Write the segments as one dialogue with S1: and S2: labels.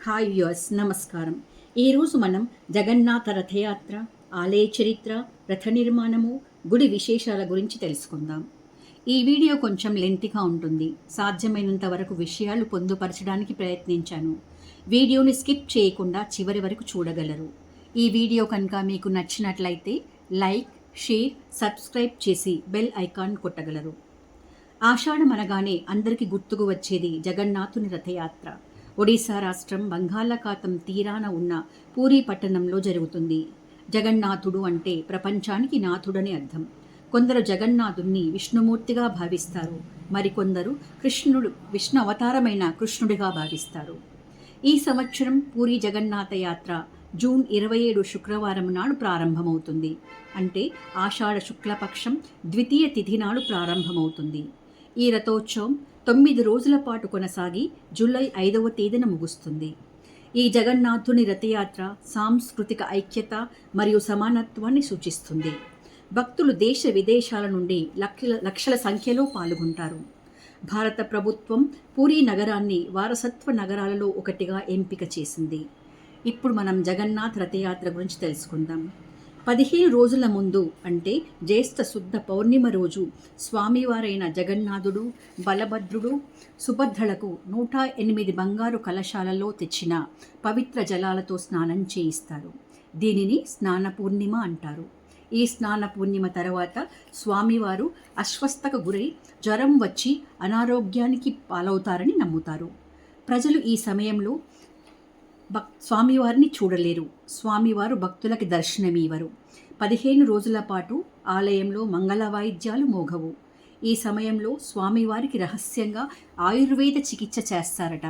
S1: Hi viewers, నమస్కారం. ఈరోజు మనం జగన్నాథ రథయాత్ర, ఆలయ చరిత్ర, రథ నిర్మాణము, గుడి విశేషాల గురించి తెలుసుకుందాం. ఈ వీడియో కొంచెం లెంతిగా ఉంటుంది. సాధ్యమైనంత వరకు విషయాలు పొందుపరచడానికి ప్రయత్నించాను. వీడియోని స్కిప్ చేయకుండా చివరి వరకు చూడగలరు. ఈ వీడియో కనుక మీకు నచ్చినట్లయితే లైక్, షేర్, సబ్స్క్రైబ్ చేసి బెల్ ఐకాన్ కొట్టగలరు. ఆషాఢం అనగానే అందరికీ గుర్తుకు వచ్చేది జగన్నాథుని రథయాత్ర. ఒడిశా రాష్ట్రం బంగాళాఖాతం తీరాన ఉన్న పూరీ పట్టణంలో జరుగుతుంది. జగన్నాథుడు అంటే ప్రపంచానికి నాథుడని అర్థం. కొందరు జగన్నాథుణ్ణి విష్ణుమూర్తిగా భావిస్తారు, మరికొందరు విష్ణు అవతారమైన కృష్ణుడిగా భావిస్తారు. ఈ సంవత్సరం పూరీ జగన్నాథ యాత్ర జూన్ 27 శుక్రవారం నాడు ప్రారంభమవుతుంది. అంటే ఆషాఢ శుక్లపక్షం ద్వితీయ తిథి నాడు ప్రారంభమవుతుంది. ఈ రథోత్సవం 9 రోజుల పాటు కొనసాగి జూలై 5వ తేదీన ముగుస్తుంది. ఈ జగన్నాథుని రథయాత్ర సాంస్కృతిక ఐక్యత మరియు సమానత్వాన్ని సూచిస్తుంది. భక్తులు దేశ విదేశాల నుండి లక్షల సంఖ్యలో పాల్గొంటారు. భారత ప్రభుత్వం పూరీ నగరాన్ని వారసత్వ నగరాలలో ఒకటిగా ఎంపిక చేసింది. ఇప్పుడు మనం జగన్నాథ్ రథయాత్ర గురించి తెలుసుకుందాం. 15 రోజుల ముందు అంటే జ్యేష్ఠ శుద్ధ పౌర్ణిమ రోజు స్వామివారైన జగన్నాథుడు, బలభద్రుడు, సుభద్రలకు 108 బంగారు కలశాలలో తెచ్చిన పవిత్ర జలాలతో స్నానం చేయిస్తారు. దీనిని స్నాన పూర్ణిమ అంటారు. ఈ స్నాన పూర్ణిమ తర్వాత స్వామివారు అస్వస్థకు గురై జ్వరం వచ్చి అనారోగ్యానికి పాలవుతారని నమ్ముతారు. ప్రజలు ఈ సమయంలో స్వామివారిని చూడలేరు. స్వామివారు భక్తులకి దర్శనమివ్వరు. 15 రోజుల పాటు ఆలయంలో మంగళ వాయిద్యాలు మోగవు. ఈ సమయంలో స్వామివారికి రహస్యంగా ఆయుర్వేద చికిత్స చేస్తారట.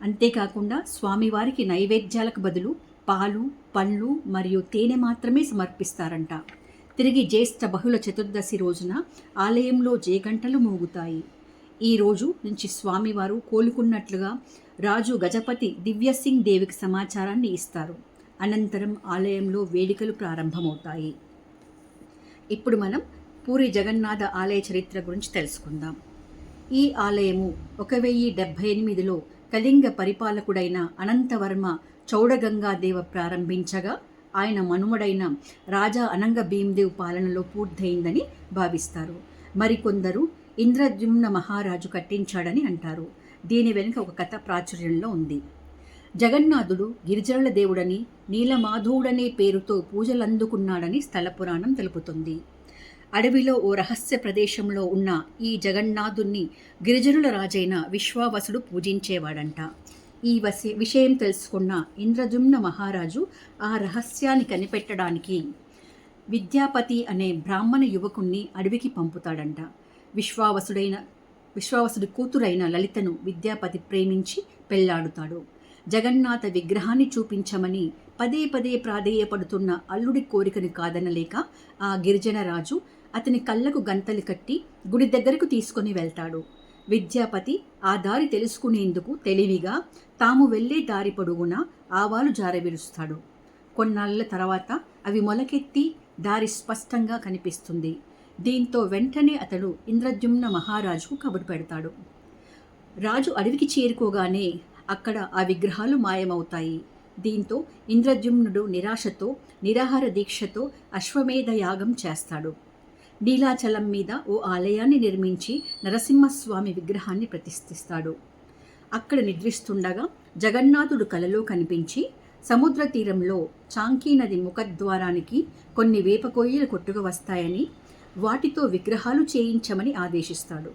S1: అంతేకాకుండా స్వామివారికి నైవేద్యాలకు బదులు పాలు, పండ్లు మరియు తేనె మాత్రమే సమర్పిస్తారంట. తిరిగి జ్యేష్ఠ బహుళ చతుర్దశి రోజున ఆలయంలో జయగంటలు మోగుతాయి. ఈ రోజు నుంచి స్వామివారు కోలుకున్నట్లుగా రాజు గజపతి దివ్యసింగ్ దేవికి సమాచారాన్ని ఇస్తారు. అనంతరం ఆలయంలో వేడుకలు ప్రారంభమవుతాయి. ఇప్పుడు మనం పూరి జగన్నాథ ఆలయ చరిత్ర గురించి తెలుసుకుందాం. ఈ ఆలయము 1078లో కళింగ పరిపాలకుడైన అనంతవర్మ చౌడగంగాదేవ ప్రారంభించగా ఆయన మనుమడైన రాజా అనంగ భీమదేవ్ పాలనలో పూర్తయిందని భావిస్తారు. మరికొందరు ఇంద్రద్యుమ్న మహారాజు కట్టించాడని అంటారు. దీని వెనుక ఒక కథ ప్రాచుర్యంలో ఉంది. జగన్నాథుడు గిరిజనుల దేవుడని, నీలమాధవుడనే పేరుతో పూజలందుకున్నాడని స్థల పురాణం తెలుపుతుంది. అడవిలో ఓ రహస్య ప్రదేశంలో ఉన్న ఈ జగన్నాథుణ్ణి గిరిజనుల రాజైన విశ్వావసుడు పూజించేవాడంట. ఈ విషయం తెలుసుకున్న ఇంద్రద్యుమ్న మహారాజు ఆ రహస్యాన్ని కనిపెట్టడానికి విద్యాపతి అనే బ్రాహ్మణ యువకుణ్ణి అడవికి పంపుతాడంట. విశ్వావసుడి కూతురైన లలితను విద్యాపతి ప్రేమించి పెళ్లాడుతాడు. జగన్నాథ విగ్రహాన్ని చూపించమని పదే పదే ప్రాధేయపడుతున్న అల్లుడి కోరికను కాదనలేక ఆ గిరిజన రాజు అతని కళ్ళకు గంతలు కట్టి గుడి దగ్గరకు తీసుకొని వెళ్తాడు. విద్యాపతి ఆ దారి తెలుసుకునేందుకు తెలివిగా తాము వెళ్లే దారి పొడుగున ఆవాలు జారవిరుస్తాడు. కొన్నాళ్ళ తర్వాత అవి మొలకెత్తి దారి స్పష్టంగా కనిపిస్తుంది. దీంతో వెంటనే అతడు ఇంద్రద్యుమ్న మహారాజుకు కబురు పెడతాడు. రాజు అడవికి చేరుకోగానే అక్కడ ఆ విగ్రహాలు మాయమవుతాయి. దీంతో ఇంద్రద్యుమ్నుడు నిరాశతో నిరాహార దీక్షతో అశ్వమేధ యాగం చేస్తాడు. నీలాచలం మీద ఓ ఆలయాన్ని నిర్మించి నరసింహస్వామి విగ్రహాన్ని ప్రతిష్ఠిస్తాడు. అక్కడ నిద్రిస్తుండగా జగన్నాథుడు కలలో కనిపించి సముద్ర తీరంలో చాంకీ నది ముఖద్వారానికి కొన్ని వేప కొయ్యలు కొట్టుకు వస్తాయని, వాటితో విగ్రహాలు చేయించమని ఆదేశిస్తాడు.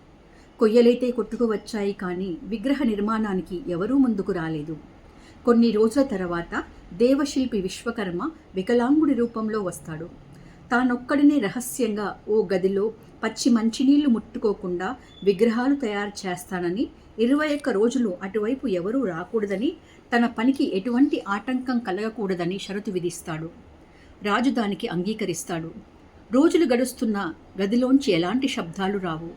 S1: కొయ్యలైతే కొట్టుకు వచ్చాయి, కానీ విగ్రహ నిర్మాణానికి ఎవరూ ముందుకు రాలేదు. కొన్ని రోజుల తర్వాత దేవశిల్పి విశ్వకర్మ వికలాంగుడి రూపంలో వస్తాడు. తానొక్కడినే రహస్యంగా ఓ గదిలో పచ్చి మంచినీళ్లు ముట్టుకోకుండా విగ్రహాలు తయారు చేస్తానని, 21 రోజులు అటువైపు ఎవరూ రాకూడదని, తన పనికి ఎటువంటి ఆటంకం కలగకూడదని షరతు విధిస్తాడు. రాజు దానికి అంగీకరిస్తాడు. రోజులు గడుస్తున్న గదిలోంచి ఎలాంటి శబ్దాలు రావు.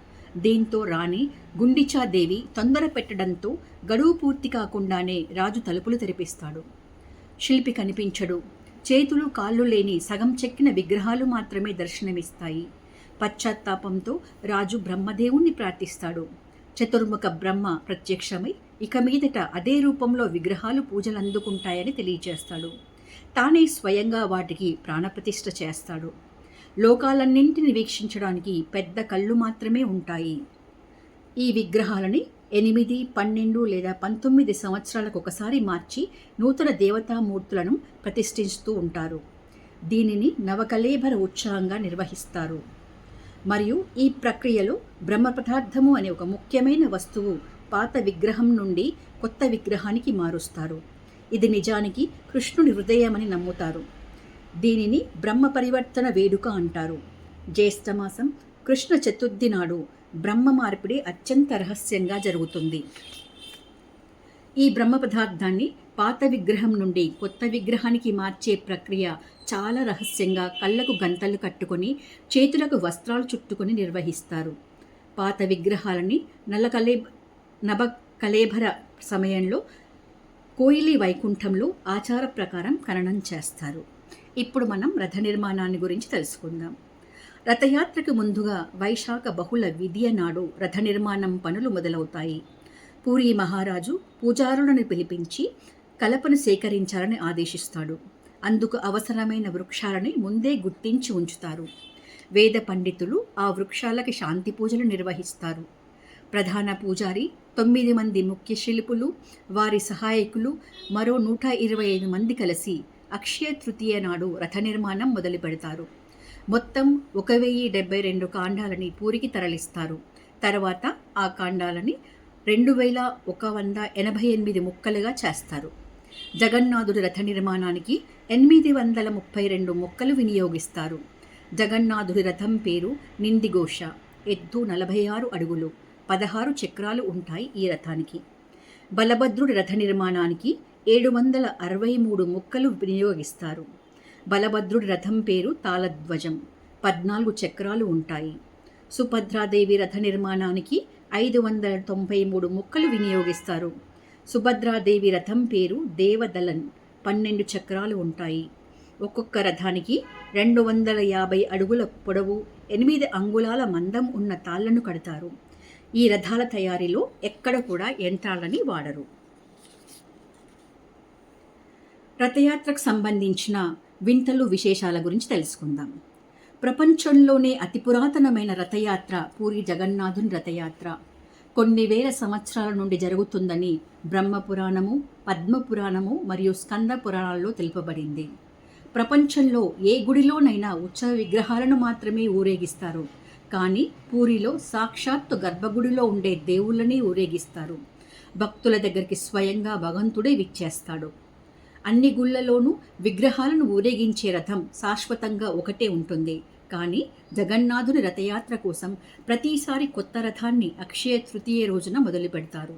S1: దీంతో రాణి గుండిచాదేవి తొందర పెట్టడంతో గడువు పూర్తి కాకుండానే రాజు తలుపులు తెరిపిస్తాడు. శిల్పి కనిపించడు. చేతులు కాళ్ళు లేని సగం చెక్కిన విగ్రహాలు మాత్రమే దర్శనమిస్తాయి. పశ్చాత్తాపంతో రాజు బ్రహ్మదేవుణ్ణి ప్రార్థిస్తాడు. చతుర్ముఖ బ్రహ్మ ప్రత్యక్షమై ఇక మీదట అదే రూపంలో విగ్రహాలు పూజలు అందుకుంటాయని తెలియచేస్తాడు. తానే స్వయంగా వాటికి ప్రాణప్రతిష్ఠ చేస్తాడు. లోకాలన్నింటిని వీక్షించడానికి పెద్ద కళ్ళు మాత్రమే ఉంటాయి. ఈ విగ్రహాలని 8, 12 లేదా 19 సంవత్సరాలకు ఒకసారి మార్చి నూతన దేవతామూర్తులను ప్రతిష్ఠిస్తూ ఉంటారు. దీనిని నవకళేబర ఉత్సవంగా నిర్వహిస్తారు. మరియు ఈ ప్రక్రియలో బ్రహ్మ పదార్థము అనే ఒక ముఖ్యమైన వస్తువు పాత విగ్రహం నుండి కొత్త విగ్రహానికి మారుస్తారు. ఇది నిజానికి కృష్ణుని హృదయమని నమ్ముతారు. దీనిని బ్రహ్మ పరివర్తన వేడుక అంటారు. జ్యేష్ఠమాసం కృష్ణ చతుర్థి నాడు బ్రహ్మ మార్పిడి అత్యంత రహస్యంగా జరుగుతుంది. ఈ బ్రహ్మ పదార్థాన్ని పాత విగ్రహం నుండి కొత్త విగ్రహానికి మార్చే ప్రక్రియ చాలా రహస్యంగా కళ్ళకు గంతలు కట్టుకొని చేతులకు వస్త్రాలు చుట్టుకొని నిర్వహిస్తారు. పాత విగ్రహాలని నవకళేబర సమయంలో కోయిలి వైకుంఠంలో ఆచార ప్రకారం ఖననం చేస్తారు. ఇప్పుడు మనం రథ నిర్మాణాన్ని గురించి తెలుసుకుందాం. రథయాత్రకు ముందుగా వైశాఖ బహుళ విధియ నాడు రథ నిర్మాణం పనులు మొదలవుతాయి. పూరీ మహారాజు పూజారులను పిలిపించి కలపను సేకరించాలని ఆదేశిస్తాడు. అందుకు అవసరమైన వృక్షాలని ముందే గుర్తించి ఉంచుతారు. వేద పండితులు ఆ వృక్షాలకి శాంతి పూజలు నిర్వహిస్తారు. ప్రధాన పూజారి, 9 మంది ముఖ్య శిల్పులు, వారి సహాయకులు, మరో 125 మంది కలిసి అక్షయ తృతీయ నాడు రథ నిర్మాణం మొదలు పెడతారు. మొత్తం 1072 కాండాలని పూరికి తరలిస్తారు. తర్వాత ఆ కాండాలని 2188 ముక్కలుగా చేస్తారు. జగన్నాథుడి రథ నిర్మాణానికి 832 ముక్కలు వినియోగిస్తారు. జగన్నాథుడి రథం పేరు నిందిఘోష. ఎత్తు 46 అడుగులు, 16 చక్రాలు ఉంటాయి ఈ రథానికి. బలభద్రుడి రథ నిర్మాణానికి 763 ముక్కలు వినియోగిస్తారు. బలభద్రుడి రథం పేరు తాళధ్వజం. 14 చక్రాలు ఉంటాయి. సుభద్రాదేవి రథ నిర్మాణానికి 593 ముక్కలు వినియోగిస్తారు. సుభద్రాదేవి రథం పేరు దేవదలన్. 12 చక్రాలు ఉంటాయి. ఒక్కొక్క రథానికి 250 అడుగుల పొడవు, 8 అంగుళాల మందం ఉన్న తాళ్లను కడతారు. ఈ రథాల తయారీలో ఎక్కడ కూడా యంత్రాలని వాడరు. రథయాత్రకు సంబంధించిన వింతలు, విశేషాల గురించి తెలుసుకుందాం. ప్రపంచంలోనే అతి పురాతనమైన రథయాత్ర పూరి జగన్నాథుని రథయాత్ర. కొన్ని వేల సంవత్సరాల నుండి జరుగుతుందని బ్రహ్మపురాణము, పద్మపురాణము మరియు స్కంద పురాణాల్లో తెలుపబడింది. ప్రపంచంలో ఏ గుడిలోనైనా ఉత్సవ విగ్రహాలను మాత్రమే ఊరేగిస్తారు. కానీ పూరిలో సాక్షాత్తు గర్భగుడిలో ఉండే దేవుళ్ళని ఊరేగిస్తారు. భక్తుల దగ్గరికి స్వయంగా భగవంతుడే విచ్చేస్తాడు. అన్ని గుళ్ళలోనూ విగ్రహాలను ఊరేగించే రథం శాశ్వతంగా ఒకటే ఉంటుంది. కానీ జగన్నాథుని రథయాత్ర కోసం ప్రతిసారి కొత్త రథాన్ని అక్షయ తృతీయ రోజున మొదలు పెడతారు.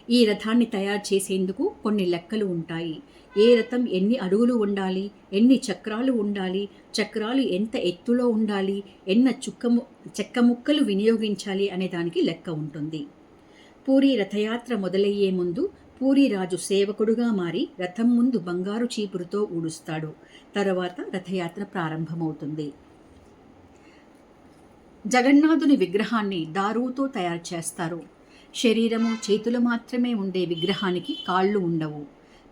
S1: ఈ రథాన్ని తయారు చేసేందుకు కొన్ని లెక్కలు ఉంటాయి. ఏ రథం ఎన్ని అడుగులు ఉండాలి, ఎన్ని చక్రాలు ఉండాలి, చక్రాలు ఎంత ఎత్తులో ఉండాలి, చెక్క ముక్కలు వినియోగించాలి అనే దానికి లెక్క ఉంటుంది. పూరి రథయాత్ర మొదలయ్యే ముందు పూరి రాజు సేవకుడుగా మారి రథం ముందు బంగారు చీపురుతో ఊడుస్తాడు. తర్వాత రథయాత్ర ప్రారంభమవుతుంది. జగన్నాథుని విగ్రహాన్ని దారుతో తయారు చేస్తారు. శరీరము, చేతులు మాత్రమే ఉండే విగ్రహానికి కాళ్ళు ఉండవు.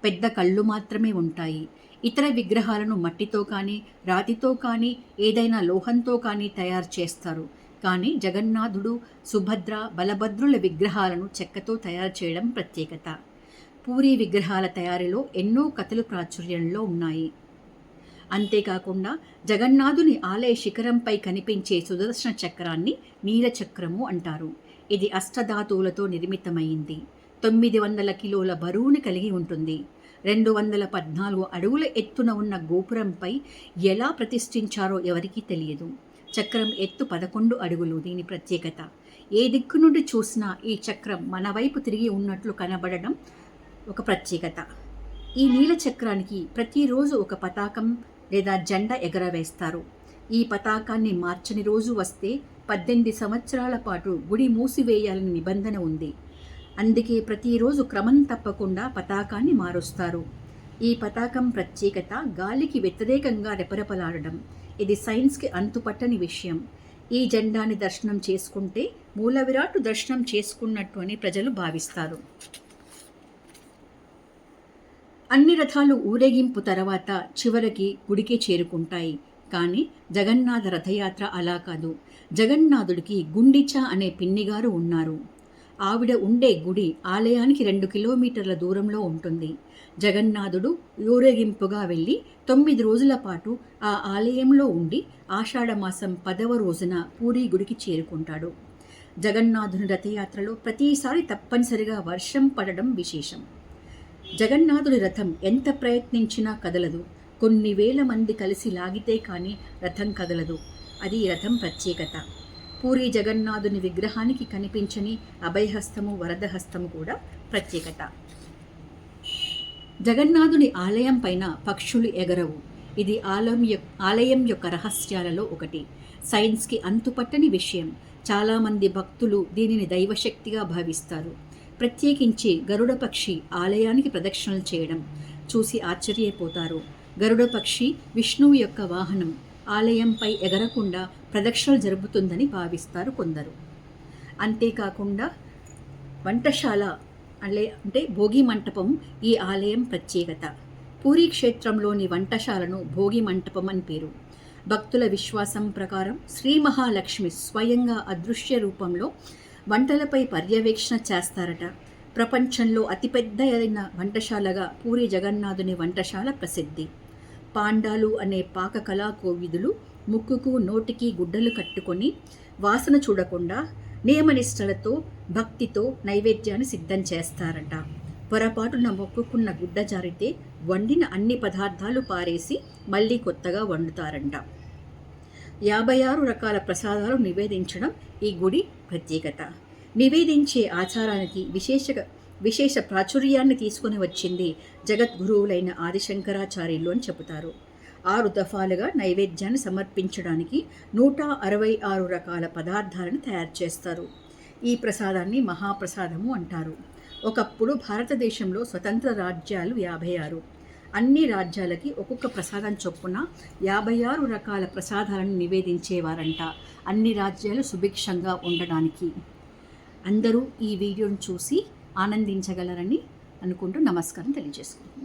S1: పెద్ద కళ్ళు మాత్రమే ఉంటాయి. ఇతర విగ్రహాలను మట్టితో కానీ, రాతితో కానీ, ఏదైనా లోహంతో కానీ తయారు చేస్తారు. కానీ జగన్నాథుడు, సుభద్ర, బలభద్రుల విగ్రహాలను చెక్కతో తయారు చేయడం ప్రత్యేకత. పూరి విగ్రహాల తయారీలో ఎన్నో కథలు ప్రాచుర్యంలో ఉన్నాయి. అంతేకాకుండా జగన్నాథుని ఆలయ శిఖరంపై కనిపించే సుదర్శన చక్రాన్ని నీలచక్రము అంటారు. ఇది అష్టధాతువులతో నిర్మితమైంది. 900 కిలోల బరువును కలిగి ఉంటుంది. 214 అడుగుల ఎత్తున ఉన్న గోపురంపై ఎలా ప్రతిష్ఠించారో ఎవరికీ తెలియదు. చక్రం ఎత్తు 11 అడుగులు. దీని ప్రత్యేకత, ఏ దిక్కు నుండి చూసినా ఈ చక్రం మన వైపు తిరిగి ఉన్నట్లు కనబడడం ఒక ప్రత్యేకత. ఈ నీల చక్రానికి ప్రతిరోజు ఒక పతాకం లేదా జెండా ఎగరవేస్తారు. ఈ పతాకాన్ని మార్చని రోజు వస్తే 18 సంవత్సరాల పాటు గుడి మూసివేయాలని నిబంధన ఉంది. అందుకే ప్రతిరోజు క్రమం తప్పకుండా పతాకాన్ని మారుస్తారు. ఈ పతాకం ప్రత్యేకత గాలికి వ్యతిరేకంగా రెపరెపలాడడం. ఇది సైన్స్కి అంతుపట్టని విషయం. ఈ జెండాని దర్శనం చేసుకుంటే మూల విరాట్ దర్శనం చేసుకున్నట్టు అని ప్రజలు భావిస్తారు. అన్ని రథాలు ఊరేగింపు తర్వాత చివరికి గుడికే చేరుకుంటాయి. కానీ జగన్నాథ రథయాత్ర అలా కాదు. జగన్నాథుడికి గుండిచ అనే పిన్నిగారు ఉన్నారు. ఆవిడ ఉండే గుడి ఆలయానికి 2 కిలోమీటర్ల దూరంలో ఉంటుంది. జగన్నాథుడు ఊరేగింపుగా వెళ్ళి 9 రోజుల పాటు ఆ ఆలయంలో ఉండి ఆషాఢమాసం 10వ రోజున పూరీ గుడికి చేరుకుంటాడు. జగన్నాథుని రథయాత్రలో ప్రతిసారి తప్పనిసరిగా వర్షం పడడం విశేషం. జగన్నాథుడి రథం ఎంత ప్రయత్నించినా కదలదు. కొన్ని వేల మంది కలిసి లాగితే కానీ రథం కదలదు. అది రథం ప్రత్యేకత. పూరీ జగన్నాథుని విగ్రహానికి కనిపించని అభయహస్తము, వరదహస్తము కూడా ప్రత్యేకత. జగన్నాథుని ఆలయం పైన పక్షులు ఎగరవు. ఇది ఆలయం యొక్క రహస్యాలలో ఒకటి. సైన్స్కి అంతుపట్టని విషయం. చాలామంది భక్తులు దీనిని దైవశక్తిగా భావిస్తారు. ప్రత్యేకించి గరుడ పక్షి ఆలయానికి ప్రదక్షిణలు చేయడం చూసి ఆశ్చర్యపోతారు. గరుడ పక్షి విష్ణువు యొక్క వాహనం. ఆలయంపై ఎగరకుండా ప్రదక్షిణలు జరుపుతుందని భావిస్తారు కొందరు. అంతేకాకుండా వంటశాల అంటే భోగి మంటపం ఈ ఆలయం ప్రత్యేకత. పూరీ క్షేత్రంలోని వంటశాలను భోగి మంటపం అని పేరు. భక్తుల విశ్వాసం ప్రకారం శ్రీ మహాలక్ష్మి స్వయంగా అదృశ్య రూపంలో వంటలపై పర్యవేక్షణ చేస్తారట. ప్రపంచంలో అతిపెద్దదైన వంటశాలగా పూరీ జగన్నాథుని వంటశాల ప్రసిద్ధి. పాండాలు అనే పాక కళా కోవిదులు ముక్కుకు నోటికి గుడ్డలు కట్టుకొని వాసన చూడకుండా నియమనిష్టలతో భక్తితో నైవేద్యాన్ని సిద్ధం చేస్తారట. పొరపాటున మొక్కుకున్న గుడ్డ జారితే వండిన అన్ని పదార్థాలు పారేసి మళ్ళీ కొత్తగా వండుతారంట. 56 రకాల ప్రసాదాలు నివేదించడం ఈ గుడి ప్రత్యేకత. నివేదించే ఆచారానికి విశేష ప్రాచుర్యాన్ని తీసుకుని వచ్చింది జగద్గురువులైన ఆదిశంకరాచార్యులు అని చెబుతారు. 6 దఫాలుగా నైవేద్యాన్ని సమర్పించడానికి 166 రకాల పదార్థాలను తయారు చేస్తారు. ఈ ప్రసాదాన్ని మహాప్రసాదము అంటారు. ఒకప్పుడు భారతదేశంలో స్వతంత్ర రాజ్యాలు 56. అన్ని రాజ్యాలకి ఒక్కొక్క ప్రసాదం చొప్పున 56 రకాల ప్రసాదాలను నివేదించేవారంట. అన్ని రాజ్యాలు సుభిక్షంగా ఉండడానికి. అందరూ ఈ వీడియోను చూసి ఆనందించగలరని అనుకుంటూ నమస్కారం తెలియజేసుకుంటున్నాను.